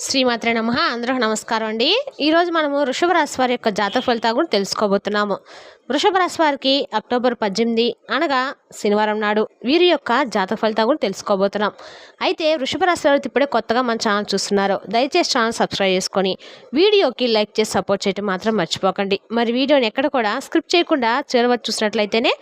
శ్రీమాత్రే నమః. అందరికి నమస్కారం అండి. ఈరోజు మనము వృషభ రాశి వారి యొక్క జాతక ఫలితాలు కూడా తెలుసుకోబోతున్నాము. వృషభ రాశి వారికి అక్టోబర్ 18 అనగా శనివారం నాడు వీరి యొక్క జాతక ఫలితాలు కూడా తెలుసుకోబోతున్నాం. అయితే వృషభ రాశి వారు ఇప్పుడే కొత్తగా మన ఛానల్ చూస్తున్నారు, దయచేసి ఛానల్ సబ్స్క్రైబ్ చేసుకొని వీడియోకి లైక్ చేసి సపోర్ట్ చేయడం మాత్రం మర్చిపోకండి. మరి వీడియోని ఎక్కడ కూడా స్క్రిప్ట్ చేయకుండా చివరి చూసినట్లయితేనే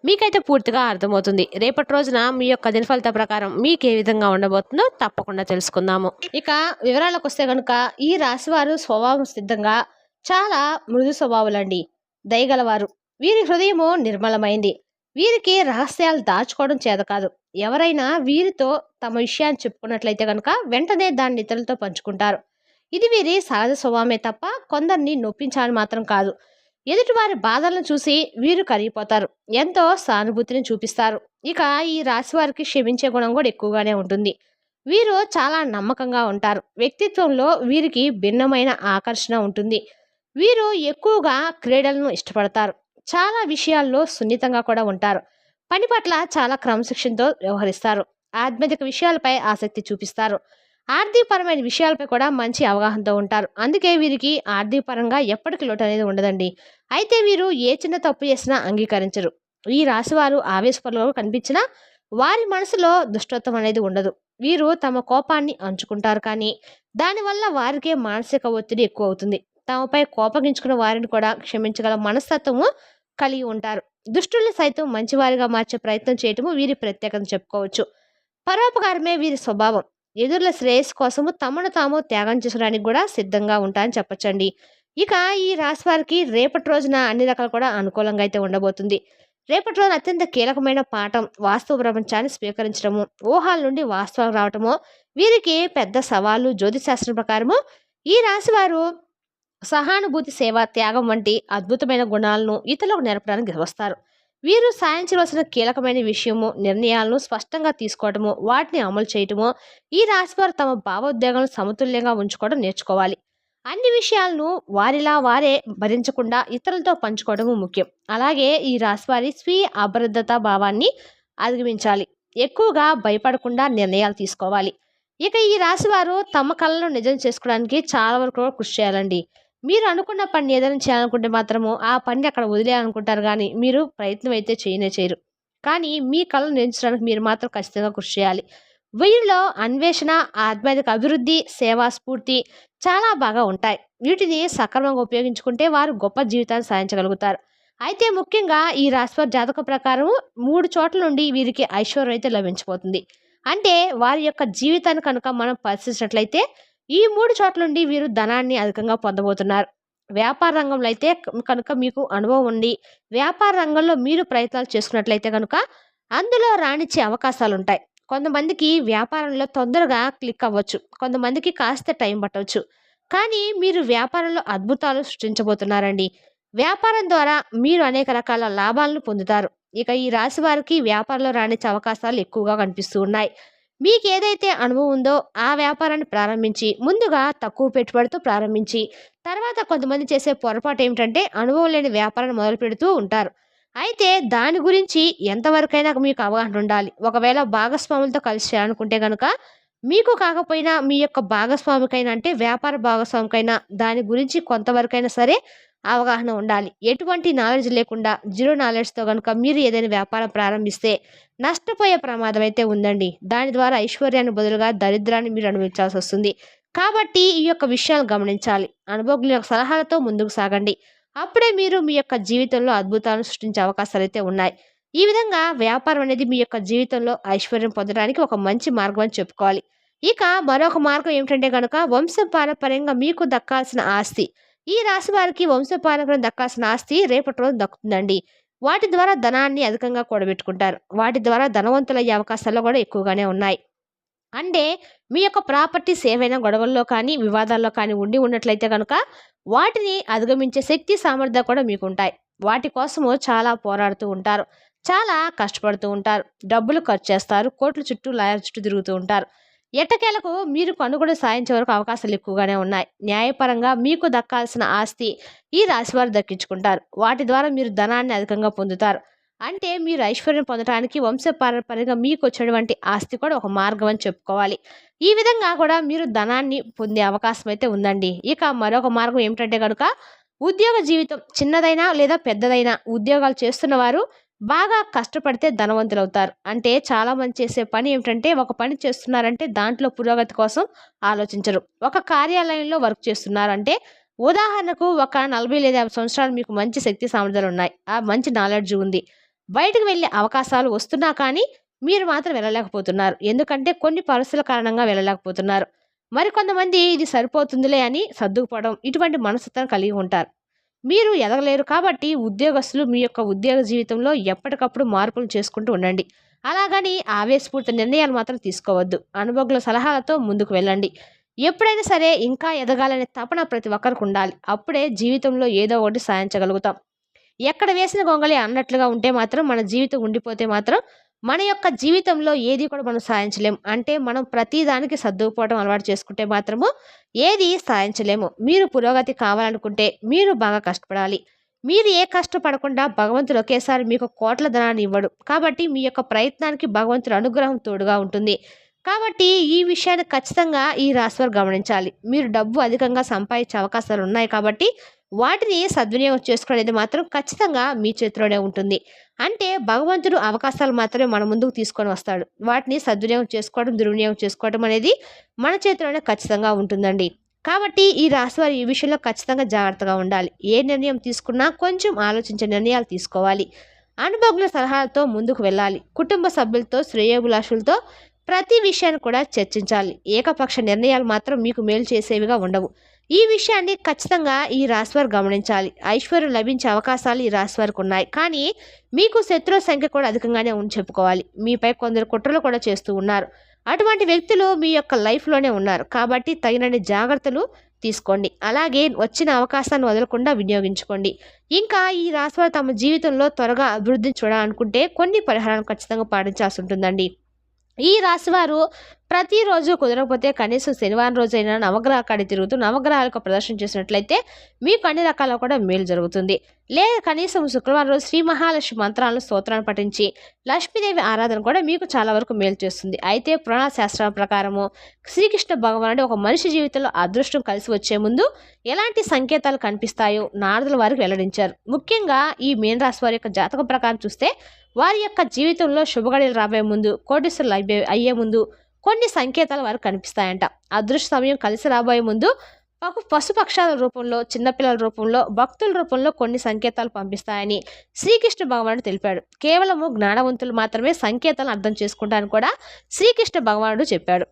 మీకైతే పూర్తిగా అర్థమవుతుంది. రేపటి రోజున మీ యొక్క దిన ఫలిత ప్రకారం మీకు ఏ విధంగా ఉండబోతుందో తప్పకుండా తెలుసుకుందాము. ఇక వివరాలకు వస్తే కనుక ఈ రాశి వారు స్వభావం సిద్ధంగా చాలా మృదు స్వభావులండి, దయగలవారు. వీరి హృదయము నిర్మలమైంది. వీరికి రహస్యాలు దాచుకోవడం చేత కాదు. ఎవరైనా వీరితో తమ విషయాన్ని చెప్పుకున్నట్లయితే కనుక వెంటనే దాన్ని ఇతరులతో పంచుకుంటారు. ఇది వీరి సహజ స్వభావమే తప్ప కొందరిని నొప్పించాలని మాత్రం కాదు. ఎదుటివారి బాధలను చూసి వీరు కరిగిపోతారు, ఎంతో సానుభూతిని చూపిస్తారు. ఇక ఈ రాశి వారికి క్షమించే గుణం కూడా ఎక్కువగానే ఉంటుంది. వీరు చాలా నమ్మకంగా ఉంటారు. వ్యక్తిత్వంలో వీరికి భిన్నమైన ఆకర్షణ ఉంటుంది. వీరు ఎక్కువగా క్రీడలను ఇష్టపడతారు. చాలా విషయాల్లో సున్నితంగా కూడా ఉంటారు. పని పట్ల చాలా క్రమశిక్షణతో వ్యవహరిస్తారు. ఆధ్యాత్మిక విషయాలపై ఆసక్తి చూపిస్తారు. ఆర్థికపరమైన విషయాలపై కూడా మంచి అవగాహనతో ఉంటారు. అందుకే వీరికి ఆర్థిక పరంగా ఎప్పటికీ లోటు అనేది ఉండదండి. అయితే వీరు ఏ చిన్న తప్పు చేసినా అంగీకరించరు. ఈ రాశివారు ఆవేశపరులో కనిపించినా వారి మనసులో దుష్టత్వం అనేది ఉండదు. వీరు తమ కోపాన్ని అంచుకుంటారు, కానీ దానివల్ల వారికే మానసిక ఒత్తిడి ఎక్కువ అవుతుంది. తమపై కోపగించుకున్న వారిని కూడా క్షమించగల మనస్తత్వము కలిగి ఉంటారు. దుష్టుల్ని సైతం మంచివారిగా మార్చే ప్రయత్నం చేయటము వీరి ప్రత్యేకత చెప్పుకోవచ్చు. పరోపకారమే వీరి స్వభావం. ఎదురుల శ్రేయస్సు కోసము తమను తాము త్యాగం చేసుకోవడానికి కూడా సిద్ధంగా ఉంటారని చెప్పొచ్చండి. ఇక ఈ రాశి వారికి రేపటి రోజున అన్ని రకాలు కూడా అనుకూలంగా అయితే ఉండబోతుంది. రేపటి రోజున అత్యంత కీలకమైన పాఠం వాస్తవ ప్రపంచాన్ని స్వీకరించడము, ఊహాల నుండి వాస్తవాలు రావటము వీరికి పెద్ద సవాళ్ళు. జ్యోతిశాస్త్రం ప్రకారము ఈ రాశి వారు సహానుభూతి, సేవ, త్యాగం వంటి అద్భుతమైన గుణాలను ఇతరులకు నేర్పడానికి వస్తారు. వీరు సాధించవలసిన కీలకమైన విషయము, నిర్ణయాలను స్పష్టంగా తీసుకోవటము, వాటిని అమలు చేయటము ఈ రాశివారు తమ భావోద్వేగాలను సమతుల్యంగా ఉంచుకోవడం నేర్చుకోవాలి. అన్ని విషయాలను వారిలా వారే భరించకుండా ఇతరులతో పంచుకోవడము ముఖ్యం. అలాగే ఈ రాశివారి స్వీయ అభద్రతా భావాన్ని అధిగమించాలి. ఎక్కువగా భయపడకుండా నిర్ణయాలు తీసుకోవాలి. ఇక ఈ రాశివారు తమ కళలను నిజం చేసుకోవడానికి చాలా వరకు కూడా కృషి చేయాలండి. మీరు అనుకున్న పని ఏదైనా చేయాలనుకుంటే మాత్రము ఆ పని అక్కడ వదిలేయాలనుకుంటారు, కానీ మీరు ప్రయత్నం అయితే చేయరు. కానీ మీ కళను నిలించడానికి మీరు మాత్రం ఖచ్చితంగా కృషి చేయాలి. వీరిలో అన్వేషణ, ఆధ్యాత్మిక అభివృద్ధి, సేవా స్ఫూర్తి చాలా బాగా ఉంటాయి. వీటిని సక్రమంగా ఉపయోగించుకుంటే వారు గొప్ప జీవితాన్ని సాధించగలుగుతారు. అయితే ముఖ్యంగా ఈ రాశివారి జాతక ప్రకారం 3 చోట్ల నుండి వీరికి ఐశ్వర్యం అయితే లభించబోతుంది. అంటే వారి యొక్క జీవితాన్ని కనుక మనం పరిశీలించినట్లయితే ఈ 3 చోట్ల నుండి వీరు ధనాన్ని అధికంగా పొందబోతున్నారు. వ్యాపార రంగంలో అయితే కనుక మీకు అనుభవం ఉండి వ్యాపార రంగంలో మీరు ప్రయత్నాలు చేసుకున్నట్లయితే కనుక అందులో రాణించే అవకాశాలు ఉంటాయి. కొంతమందికి వ్యాపారంలో తొందరగా క్లిక్ అవ్వచ్చు, కొంతమందికి కాస్త టైం పట్టవచ్చు. కానీ మీరు వ్యాపారంలో అద్భుతాలు సృష్టించబోతున్నారండి. వ్యాపారం ద్వారా మీరు అనేక రకాల లాభాలను పొందుతారు. ఇక ఈ రాశి వారికి వ్యాపారంలో రాణించే అవకాశాలు ఎక్కువగా కనిపిస్తూ ఉన్నాయి. మీకు ఏదైతే అనుభవం ఉందో ఆ వ్యాపారాన్ని ప్రారంభించి ముందుగా తక్కువ పెట్టుబడితో ప్రారంభించి తర్వాత కొంతమంది చేసే పొరపాటు ఏమిటంటే అనుభవం లేని వ్యాపారాన్ని మొదలు పెడుతూ ఉంటారు. అయితే దాని గురించి ఎంతవరకైనా మీకు అవగాహన ఉండాలి. ఒకవేళ భాగస్వాములతో కలిసి చేయాలనుకుంటే కనుక మీకు కాకపోయినా మీ యొక్క భాగస్వామికైనా, అంటే వ్యాపార భాగస్వామికైనా దాని గురించి కొంతవరకైనా సరే అవగాహన ఉండాలి. ఎటువంటి నాలెడ్జ్ లేకుండా జీరో నాలెడ్జ్తో కనుక మీరు ఏదైనా వ్యాపారం ప్రారంభిస్తే నష్టపోయే ప్రమాదం అయితే ఉందండి. దాని ద్వారా ఐశ్వర్యాన్ని బదులుగా దరిద్రాన్ని మీరు అనుభవించాల్సి వస్తుంది. కాబట్టి ఈ యొక్క విషయాలు గమనించాలి. అనుభవజ్ఞుల యొక్క సలహాలతో ముందుకు సాగండి. అప్పుడే మీరు మీ యొక్క జీవితంలో అద్భుతాలను సృష్టించే అవకాశాలు అయితే ఉన్నాయి. ఈ విధంగా వ్యాపారం అనేది మీ యొక్క జీవితంలో ఐశ్వర్యం పొందడానికి ఒక మంచి మార్గం అని చెప్పుకోవాలి. ఇక మరొక మార్గం ఏమిటంటే కనుక వంశపారంపర్యంగా మీకు దక్కాల్సిన ఆస్తి. ఈ రాశి వారికి వంశపారంపర్యంగా దక్కాల్సిన ఆస్తి రేపటి రోజు దక్కుతుందండి. వాటి ద్వారా ధనాన్ని అధికంగా కూడబెట్టుకుంటారు. వాటి ద్వారా ధనవంతులయ్యే అవకాశాలు కూడా ఎక్కువగానే ఉన్నాయి. అంటే మీ యొక్క ప్రాపర్టీస్ ఏవైనా గొడవల్లో కానీ వివాదాల్లో కానీ ఉన్నట్లయితే కనుక వాటిని అధిగమించే శక్తి, సామర్థ్యం కూడా మీకు ఉంటాయి. వాటి కోసము చాలా పోరాడుతూ ఉంటారు, చాలా కష్టపడుతూ ఉంటారు, డబ్బులు ఖర్చు చేస్తారు, కోట్ల చుట్టూ లాయర్ చుట్టూ తిరుగుతూ ఉంటారు. ఎట్టకేలకు మీరు కనుగొని సాధించే వరకు అవకాశాలు ఎక్కువగానే ఉన్నాయి. న్యాయపరంగా మీకు దక్కాల్సిన ఆస్తి ఈ రాశివారు దక్కించుకుంటారు. వాటి ద్వారా మీరు ధనాన్ని అధికంగా పొందుతారు. అంటే మీరు ఐశ్వర్యం పొందడానికి వంశపారంపర్యంగా మీకు వచ్చినటువంటి ఆస్తి కూడా ఒక మార్గం అని చెప్పుకోవాలి. ఈ విధంగా కూడా మీరు ధనాన్ని పొందే అవకాశం అయితే ఉందండి. ఇక మరొక మార్గం ఏమిటంటే గనుక ఉద్యోగ జీవితం చిన్నదైనా లేదా పెద్దదైనా ఉద్యోగాలు చేస్తున్న వారు బాగా కష్టపడితే ధనవంతులవుతారు. అంటే చాలామంది చేసే పని ఏమిటంటే ఒక పని చేస్తున్నారంటే దాంట్లో పురోగతి కోసం ఆలోచించరు. ఒక కార్యాలయంలో వర్క్ చేస్తున్నారంటే ఉదాహరణకు ఒక 40 లేదా 50 సంవత్సరాలు మీకు మంచి శక్తి సామర్థ్యాలున్నాయి. మంచి నాలెడ్జ్ ఉంది. బయటకు వెళ్ళే అవకాశాలు వస్తున్నా కానీ మీరు మాత్రం వెళ్ళలేకపోతున్నారు. ఎందుకంటే కొన్ని పరిస్థితుల కారణంగా వెళ్ళలేకపోతున్నారు. మరికొంతమంది ఇది సరిపోతుందిలే అని సర్దుకుపోవడం ఇటువంటి మనస్తత్వం కలిగి ఉంటారు. మీరు ఎదగలేరు కాబట్టి ఉద్యోగస్తులు మీ యొక్క ఉద్యోగ జీవితంలో ఎప్పటికప్పుడు మార్పులు చేసుకుంటూ ఉండండి. అలాగని ఆవేశపూరిత నిర్ణయాలు మాత్రం తీసుకోవద్దు. అనుభవజ్ఞుల సలహాలతో ముందుకు వెళ్ళండి. ఎప్పుడైనా సరే ఇంకా ఎదగాలనే తపన ప్రతి ఒక్కరికి ఉండాలి. అప్పుడే జీవితంలో ఏదో ఒకటి సాధించగలుగుతాం. ఎక్కడ వేసిన గొంగళి అన్నట్లుగా ఉంటే మాత్రం మన జీవితం ఉండిపోతే మాత్రం మన యొక్క జీవితంలో ఏది కూడా మనం సాధించలేము. అంటే మనం ప్రతి దానికి సర్దుకుపోవడం అలవాటు చేసుకుంటే మాత్రము ఏది సాధించలేము. మీరు పురోగతి కావాలనుకుంటే మీరు బాగా కష్టపడాలి. మీరు ఏ కష్టపడకుండా భగవంతుడు ఒకేసారి మీకు కోట్ల ధనాన్ని ఇవ్వడు. కాబట్టి మీ యొక్క ప్రయత్నానికి భగవంతుడి అనుగ్రహం తోడుగా ఉంటుంది. కాబట్టి ఈ విషయాన్ని ఖచ్చితంగా ఈ రాశివారు గమనించాలి. మీరు డబ్బు అధికంగా సంపాదించే అవకాశాలు ఉన్నాయి కాబట్టి వాటిని సద్వినియోగం చేసుకునేది మాత్రం ఖచ్చితంగా మీ చేతిలోనే ఉంటుంది. అంటే భగవంతుడు అవకాశాలు మాత్రమే మన ముందుకు తీసుకొని వస్తాడు. వాటిని సద్వినియోగం చేసుకోవడం, దుర్వినియోగం చేసుకోవడం అనేది మన చేతిలోనే ఖచ్చితంగా ఉంటుందండి. కాబట్టి ఈ రాశివారు ఈ విషయంలో ఖచ్చితంగా జాగ్రత్తగా ఉండాలి. ఏ నిర్ణయం తీసుకున్నా కొంచెం ఆలోచించే నిర్ణయాలు తీసుకోవాలి. అనుభవజ్ఞుల సలహాలతో ముందుకు వెళ్ళాలి. కుటుంబ సభ్యులతో, శ్రేయోభిలాషులతో ప్రతి విషయాన్ని కూడా చర్చించాలి. ఏకపక్ష నిర్ణయాలు మాత్రం మీకు మేలు చేసేవిగా ఉండవు. ఈ విషయాన్ని ఖచ్చితంగా ఈ రాశివారు గమనించాలి. ఐశ్వర్యం లభించే అవకాశాలు ఈ రాశివారికి ఉన్నాయి. కానీ మీకు శత్రువుల సంఖ్య కూడా అధికంగానే ఉంది చెప్పుకోవాలి. మీపై కొందరు కుట్రలు కూడా చేస్తూ ఉన్నారు. అటువంటి వ్యక్తులు మీ యొక్క లైఫ్లోనే ఉన్నారు. కాబట్టి తగినన్ని జాగ్రత్తలు తీసుకోండి. అలాగే వచ్చిన అవకాశాన్ని వదలకుండా వినియోగించుకోండి. ఇంకా ఈ రాశివారు తమ జీవితంలో త్వరగా అభివృద్ధిని చూడాలనుకుంటే కొన్ని పరిహారాలను ఖచ్చితంగా పాటించాల్సి ఉంటుందండి. ఈ రాశివారు ప్రతిరోజు కుదరకపోతే కనీసం శనివారం రోజైనా నవగ్రహ కాడి తిరుగుతూ నవగ్రహాలకు ప్రదర్శన చేసినట్లయితే మీకు అన్ని రకాల కూడా మేలు జరుగుతుంది. లేదా కనీసం శుక్రవారం రోజు శ్రీ మహాలక్ష్మి మంత్రాలను స్తోత్రాన్ని పఠించి లక్ష్మీదేవి ఆరాధన కూడా మీకు చాలా వరకు మేలు చేస్తుంది. అయితే పురాణ శాస్త్రాల ప్రకారము శ్రీకృష్ణ భగవానుడు ఒక మనిషి జీవితంలో అదృష్టం కలిసి వచ్చే ముందు ఎలాంటి సంకేతాలు కనిపిస్తాయో నారదుల వారికి వెల్లడించారు. ముఖ్యంగా ఈ మీన రాశి వారి యొక్క జాతకం ప్రకారం చూస్తే వారి యొక్క జీవితంలో శుభగడియలు రాబోయే ముందు, కోటీశ్వరులు అయ్యే ముందు కొన్ని సంకేతాలు వారికి కనిపిస్తాయంట. అదృష్ట సమయం కలిసి రాబోయే ముందు పశుపక్షాల రూపంలో, చిన్నపిల్లల రూపంలో, భక్తుల రూపంలో కొన్ని సంకేతాలు పంపిస్తాయని శ్రీకృష్ణ భగవానుడు తెలిపాడు. కేవలము జ్ఞానవంతులు మాత్రమే సంకేతాలను అర్థం చేసుకుంటారని కూడా శ్రీకృష్ణ భగవానుడు చెప్పాడు.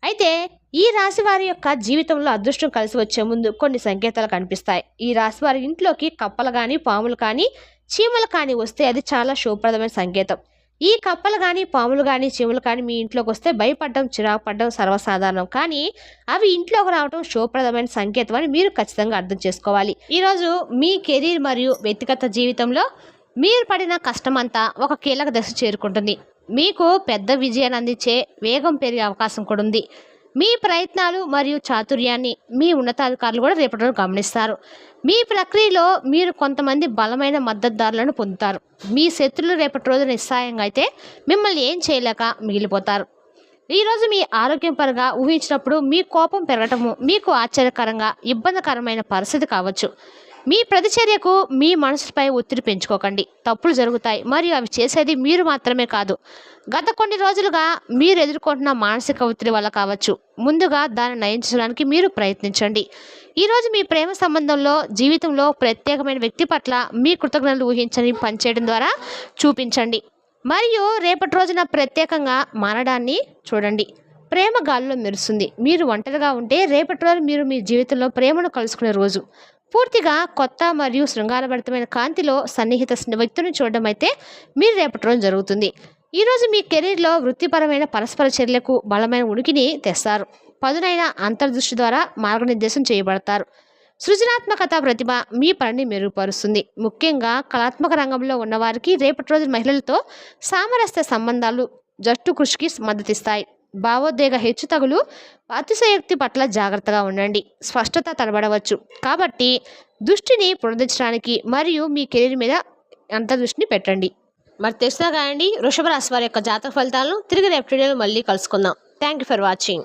అయితే ఈ రాశి వారి యొక్క జీవితంలో అదృష్టం కలిసి వచ్చే ముందు కొన్ని సంకేతాలు కనిపిస్తాయి. ఈ రాశి వారి ఇంట్లోకి కప్పలు కానీ, పాములు కానీ, చీమలు కానీ వస్తే అది చాలా శుభప్రదమైన సంకేతం. ఈ కప్పలు కానీ, పాములు కానీ, చీమలు కానీ మీ ఇంట్లోకి వస్తే భయపడడం, చిరాకు పడడం సర్వసాధారణం. కానీ అవి ఇంట్లోకి రావడం శుభప్రదమైన సంకేతం అని మీరు ఖచ్చితంగా అర్థం చేసుకోవాలి. ఈరోజు మీ కెరీర్ మరియు వ్యక్తిగత జీవితంలో మీరు పడిన కష్టమంతా ఒక కీలక దశ చేరుకుంటుంది. మీకు పెద్ద విజయాన్ని అందించే వేగం పెరిగే అవకాశం కూడా ఉంది. మీ ప్రయత్నాలు మరియు చాతుర్యాన్ని మీ ఉన్నతాధికారులు కూడా రేపటి రోజు గమనిస్తారు. మీ ప్రక్రియలో మీరు కొంతమంది బలమైన మద్దతుదారులను పొందుతారు. మీ శత్రులు రేపటి రోజు నిస్సాయంగా అయితే మిమ్మల్ని ఏం చేయలేక మిగిలిపోతారు. ఈరోజు మీ ఆరోగ్యం పరంగా ఊహించినప్పుడు మీ కోపం పెరగటము మీకు ఆశ్చర్యకరంగా ఇబ్బందికరమైన పరిస్థితి కావచ్చు. మీ ప్రతిచర్యకు మీ మనసుపై ఒత్తిడి పెంచుకోకండి. తప్పులు జరుగుతాయి మరియు అవి చేసేది మీరు మాత్రమే కాదు. గత కొన్ని రోజులుగా మీరు ఎదుర్కొంటున్న మానసిక ఒత్తిడి వల్ల కావచ్చు. ముందుగా దాన్ని నయించడానికి మీరు ప్రయత్నించండి. ఈరోజు మీ ప్రేమ సంబంధంలో జీవితంలో ప్రత్యేకమైన వ్యక్తి పట్ల మీ కృతజ్ఞతలు ఊహించని పనిచేయడం ద్వారా చూపించండి. మరియు రేపటి రోజున ప్రత్యేకంగా మారడాన్ని చూడండి. ప్రేమ గాలిలో మెరుస్తుంది. మీరు ఒంటరిగా ఉంటే రేపటి రోజు మీరు మీ జీవితంలో ప్రేమను కలుసుకునే రోజు. పూర్తిగా కొత్త మరియు శృంగారభరితమైన కాంతిలో సన్నిహిత వ్యక్తులను చూడడం అయితే మీరు రేపటి రోజు జరుగుతుంది. ఈరోజు మీ కెరీర్లో వృత్తిపరమైన పరస్పర చర్యలకు బలమైన ఉనికిని తెస్తారు. పదునైన అంతర్దృష్టి ద్వారా మార్గనిర్దేశం చేయబడతారు. సృజనాత్మకత ప్రతిభ మీ పనిని మెరుగుపరుస్తుంది. ముఖ్యంగా కళాత్మక రంగంలో ఉన్నవారికి రేపటి రోజు మహిళలతో సామరస్య సంబంధాలు జట్టు కృషికి మద్దతిస్తాయి. భావోద్వేగ హెచ్చుతగులు, అతిశయోక్తి పట్ల జాగ్రత్తగా ఉండండి. స్పష్టత తడబడవచ్చు. కాబట్టి దృష్టిని పునరుద్ధరించడానికి మరియు మీ కెరీర్ మీద అంతర్దృష్టిని పెట్టండి. మరి తెలుసుగా అండి వృషభ రాశి వారి యొక్క జాతక ఫలితాలను తిరిగి రేపు వీడియోలో మళ్ళీ కలుసుకుందాం. Thank you for watching.